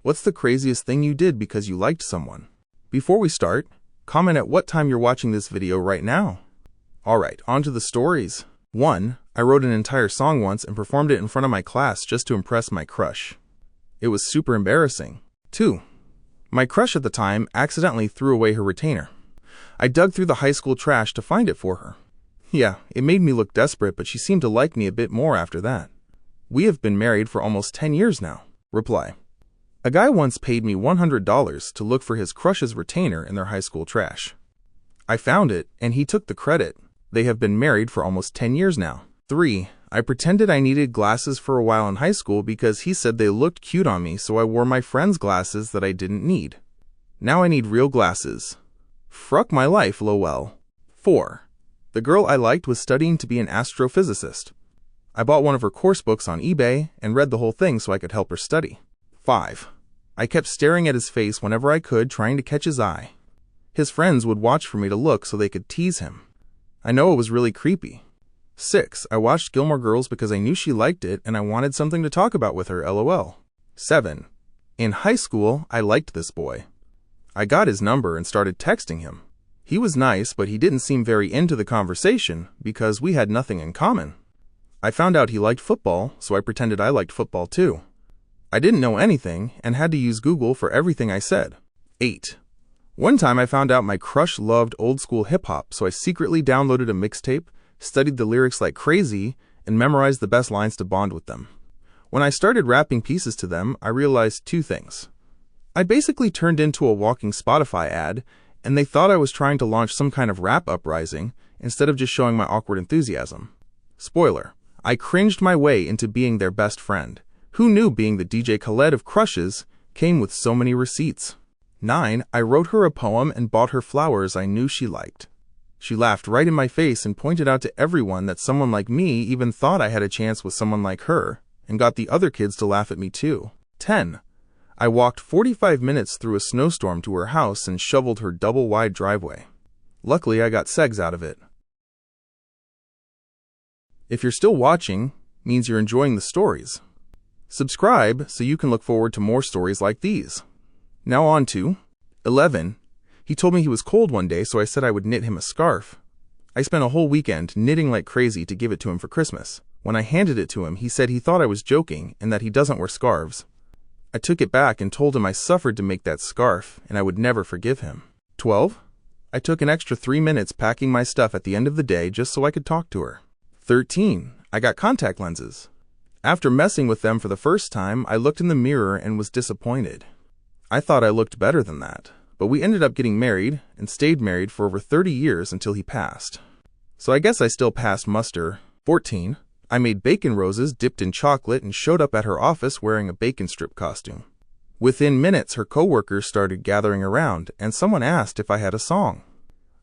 What's the craziest thing you did because you liked someone? Before we start, comment at what time you're watching this video right now. Alright, on to the stories. 1. I wrote an entire song once and performed it in front of my class just to impress my crush. It was super embarrassing. 2. My crush at the time accidentally threw away her retainer. I dug through the high school trash to find it for her. Yeah, it made me look desperate, but she seemed to like me a bit more after that. We have been married for almost 10 years now. Reply. A guy once paid me $100 to look for his crush's retainer in their high school trash. I found it, and he took the credit. They have been married for almost 10 years now. 3. I pretended I needed glasses for a while in high school because he said they looked cute on me, so I wore my friend's glasses that I didn't need. Now I need real glasses. Fruck my life, lol. 4. The girl I liked was studying to be an astrophysicist. I bought one of her course books on eBay and read the whole thing so I could help her study. 5. I kept staring at his face whenever I could, trying to catch his eye. His friends would watch for me to look so they could tease him. I know it was really creepy. 6. I watched Gilmore Girls because I knew she liked it and I wanted something to talk about with her, lol. 7. In high school, I liked this boy. I got his number and started texting him. He was nice, but he didn't seem very into the conversation because we had nothing in common. I found out he liked football, so I pretended I liked football too. I didn't know anything and had to use Google for everything I said. 8. One time I found out my crush loved old school hip-hop, so I secretly downloaded a mixtape, studied the lyrics like crazy, and memorized the best lines to bond with them. When I started rapping pieces to them, I realized 2 things. I basically turned into a walking Spotify ad, and they thought I was trying to launch some kind of rap uprising instead of just showing my awkward enthusiasm. Spoiler, I cringed my way into being their best friend. Who knew being the DJ Khaled of crushes came with so many receipts? 9. I wrote her a poem and bought her flowers I knew she liked. She laughed right in my face and pointed out to everyone that someone like me even thought I had a chance with someone like her, and got the other kids to laugh at me too. 10. I walked 45 minutes through a snowstorm to her house and shoveled her double-wide driveway. Luckily, I got segs out of it. If you're still watching, means you're enjoying the stories. Subscribe so you can look forward to more stories like these. Now on to 11. He told me he was cold one day, so I said I would knit him a scarf. I spent a whole weekend knitting like crazy to give it to him for Christmas. When I handed it to him, he said he thought I was joking and that he doesn't wear scarves. I took it back and told him I suffered to make that scarf and I would never forgive him. 12. I took an extra 3 minutes packing my stuff at the end of the day just so I could talk to her. 13. I got contact lenses. After messing with them for the first time, I looked in the mirror and was disappointed. I thought I looked better than that, but we ended up getting married and stayed married for over 30 years until he passed. So I guess I still passed muster. 14. I made bacon roses dipped in chocolate and showed up at her office wearing a bacon strip costume. Within minutes, her coworkers started gathering around, and someone asked if I had a song.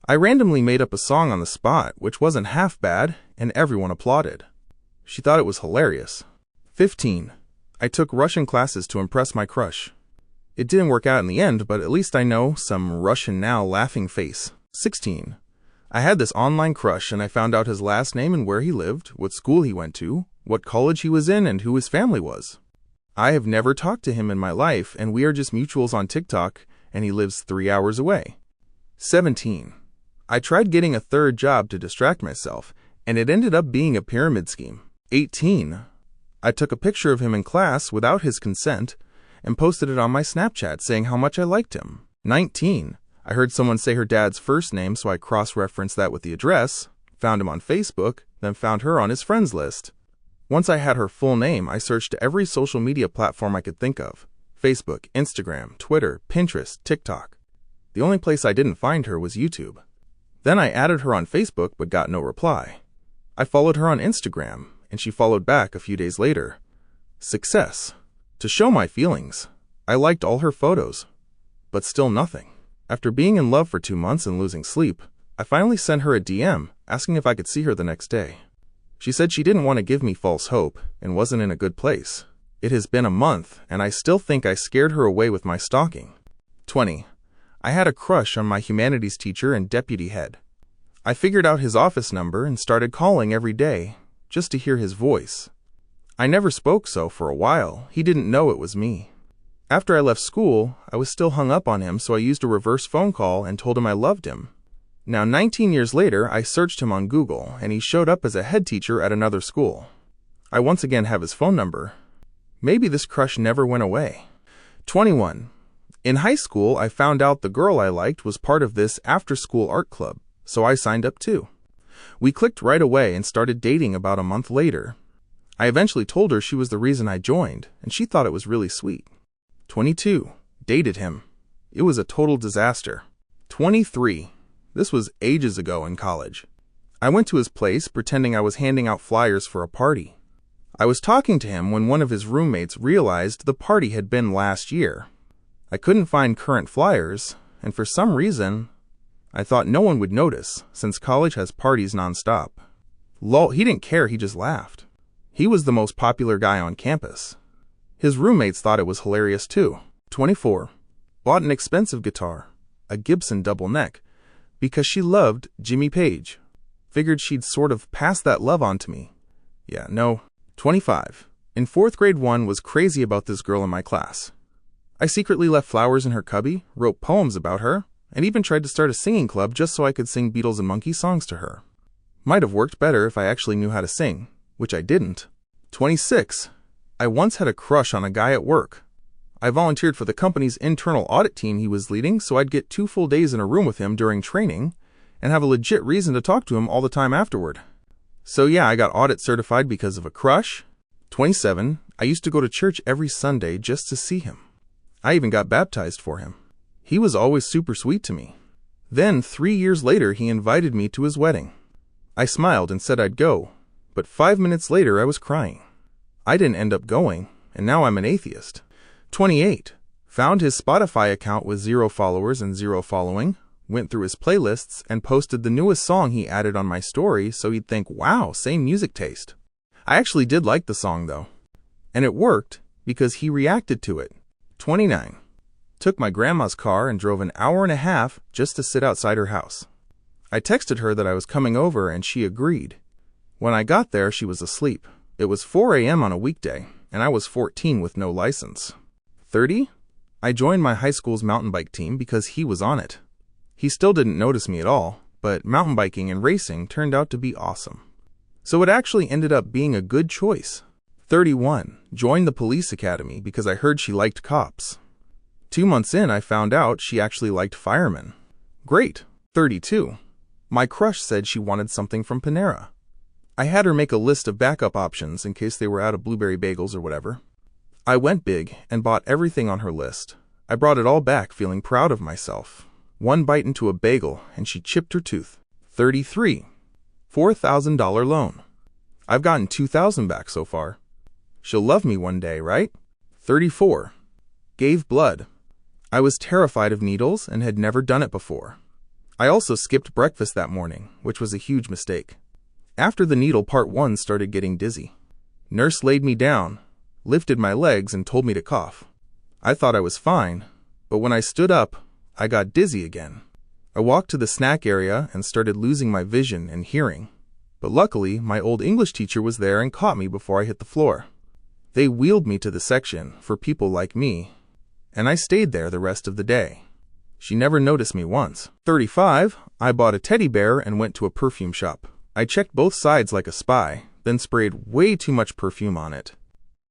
I randomly made up a song on the spot, which wasn't half bad, and everyone applauded. She thought it was hilarious. 15. I took Russian classes to impress my crush. It didn't work out in the end, but at least I know some Russian now laughing face. 16. I had this online crush and I found out his last name and where he lived, what school he went to, what college he was in, and who his family was. I have never talked to him in my life, and we are just mutuals on TikTok, and he lives 3 hours away. 17. I tried getting a third job to distract myself, and it ended up being a pyramid scheme. 18. I took a picture of him in class without his consent and posted it on my Snapchat saying how much I liked him. 19. I heard someone say her dad's first name, so I cross-referenced that with the address, found him on Facebook, then found her on his friends list. Once I had her full name, I searched every social media platform I could think of: Facebook, Instagram, Twitter, Pinterest, TikTok. The only place I didn't find her was YouTube. Then I added her on Facebook but got no reply. I followed her on Instagram, and she followed back a few days later. Success. To show my feelings, I liked all her photos, but still nothing. After being in love for 2 months and losing sleep, I finally sent her a DM asking if I could see her the next day. She said she didn't want to give me false hope and wasn't in a good place. It has been a month, and I still think I scared her away with my stalking. 20. I had a crush on my humanities teacher and deputy head. I figured out his office number and started calling every day just to hear his voice. I never spoke, so for a while, he didn't know it was me. After I left school, I was still hung up on him, so I used a reverse phone call and told him I loved him. Now, 19 years later, I searched him on Google, and he showed up as a head teacher at another school. I once again have his phone number. Maybe this crush never went away. 21. In high school, I found out the girl I liked was part of this after-school art club, so I signed up too. We clicked right away and started dating about a month later. I eventually told her she was the reason I joined, and she thought it was really sweet. 22. Dated him. It was a total disaster. 23. This was ages ago in college. I went to his place pretending I was handing out flyers for a party. I was talking to him when one of his roommates realized the party had been last year. I couldn't find current flyers, and for some reason, I thought no one would notice, since college has parties nonstop. Lol, he didn't care, he just laughed. He was the most popular guy on campus. His roommates thought it was hilarious too. 24. Bought an expensive guitar, a Gibson double neck, because she loved Jimmy Page. Figured she'd sort of pass that love on to me. Yeah, no. 25. In 4th grade, one was crazy about this girl in my class. I secretly left flowers in her cubby, wrote poems about her, and even tried to start a singing club just so I could sing Beatles and Monkey songs to her. Might have worked better if I actually knew how to sing, which I didn't. 26. I once had a crush on a guy at work. I volunteered for the company's internal audit team he was leading, so I'd get 2 full days in a room with him during training and have a legit reason to talk to him all the time afterward. So yeah, I got audit certified because of a crush. 27. I used to go to church every Sunday just to see him. I even got baptized for him. He was always super sweet to me. Then, 3 years later, he invited me to his wedding. I smiled and said I'd go, but 5 minutes later I was crying. I didn't end up going, and now I'm an atheist. 28. Found his Spotify account with 0 followers and 0 following, went through his playlists, and posted the newest song he added on my story so he'd think, wow, same music taste. I actually did like the song though. And it worked because he reacted to it. 29. Took my grandma's car and drove an hour and a half just to sit outside her house. I texted her that I was coming over and she agreed. When I got there, she was asleep. It was 4 a.m. on a weekday, and I was 14 with no license. 30. I joined my high school's mountain bike team because he was on it. He still didn't notice me at all, but mountain biking and racing turned out to be awesome. So it actually ended up being a good choice. 31. Joined the police academy because I heard she liked cops. 2 months in, I found out she actually liked firemen. Great. 32. My crush said she wanted something from Panera. I had her make a list of backup options in case they were out of blueberry bagels or whatever. I went big and bought everything on her list. I brought it all back feeling proud of myself. 1 bite into a bagel and she chipped her tooth. 33. $4,000 loan. I've gotten $2,000 back so far. She'll love me one day, right? 34. Gave blood. I was terrified of needles and had never done it before. I also skipped breakfast that morning, which was a huge mistake. After the needle, part 1 started getting dizzy. Nurse laid me down, lifted my legs, and told me to cough. I thought I was fine, but when I stood up, I got dizzy again. I walked to the snack area and started losing my vision and hearing. But luckily, my old English teacher was there and caught me before I hit the floor. They wheeled me to the section for people like me, and I stayed there the rest of the day. She never noticed me once. 35. I bought a teddy bear and went to a perfume shop. I checked both sides like a spy, then sprayed way too much perfume on it.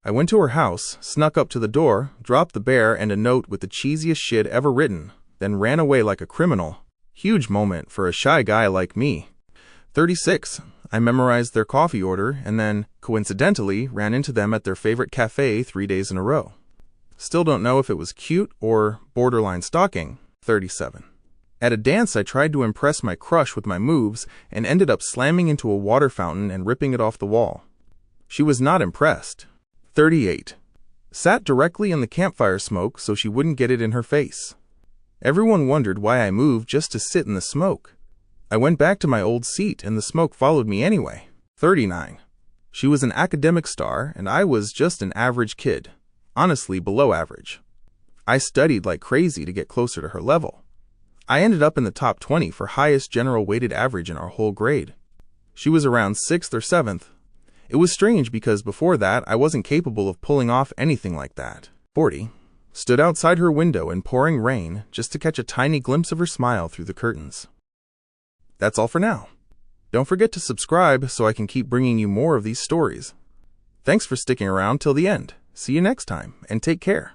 I went to her house, snuck up to the door, dropped the bear and a note with the cheesiest shit ever written, then ran away like a criminal. Huge moment for a shy guy like me. 36. I memorized their coffee order and then, coincidentally, ran into them at their favorite cafe 3 days in a row. Still don't know if it was cute or borderline stalking. 37. At a dance, I tried to impress my crush with my moves and ended up slamming into a water fountain and ripping it off the wall. She was not impressed. 38. Sat directly in the campfire smoke so she wouldn't get it in her face. Everyone wondered why I moved just to sit in the smoke. I went back to my old seat and the smoke followed me anyway. 39. She was an academic star and I was just an average kid. Honestly, below average. I studied like crazy to get closer to her level. I ended up in the top 20 for highest general weighted average in our whole grade. She was around 6th or 7th. It was strange because before that, I wasn't capable of pulling off anything like that. 40. stood outside her window in pouring rain just to catch a tiny glimpse of her smile through the curtains. That's all for now. Don't forget to subscribe so I can keep bringing you more of these stories. Thanks for sticking around till the end. See you next time, and take care.